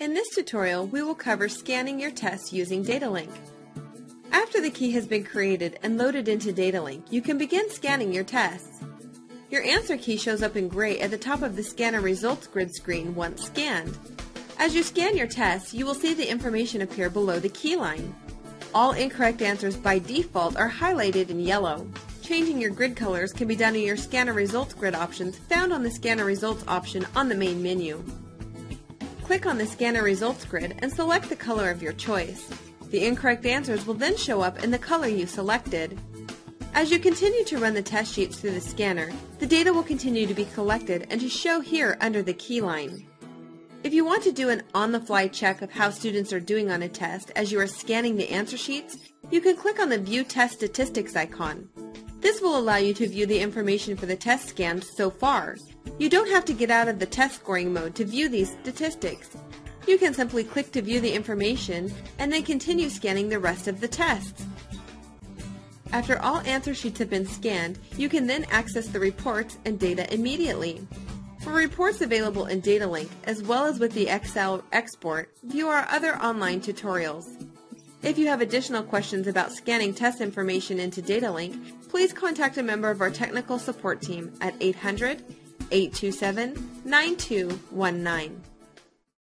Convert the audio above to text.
In this tutorial, we will cover scanning your tests using DataLink. After the key has been created and loaded into DataLink, you can begin scanning your tests. Your answer key shows up in gray at the top of the scanner results grid screen once scanned. As you scan your tests, you will see the information appear below the key line. All incorrect answers by default are highlighted in yellow. Changing your grid colors can be done in your scanner results grid options found on the scanner results option on the main menu. Click on the scanner results grid and select the color of your choice. The incorrect answers will then show up in the color you selected. As you continue to run the test sheets through the scanner, the data will continue to be collected and to show here under the key line. If you want to do an on-the-fly check of how students are doing on a test as you are scanning the answer sheets, you can click on the View Test Statistics icon. This will allow you to view the information for the test scanned so far. You don't have to get out of the test scoring mode to view these statistics. You can simply click to view the information and then continue scanning the rest of the tests. After all answer sheets have been scanned, you can then access the reports and data immediately. For reports available in DataLink, as well as with the Excel export, view our other online tutorials. If you have additional questions about scanning test information into DataLink, please contact a member of our technical support team at 800-827-9219.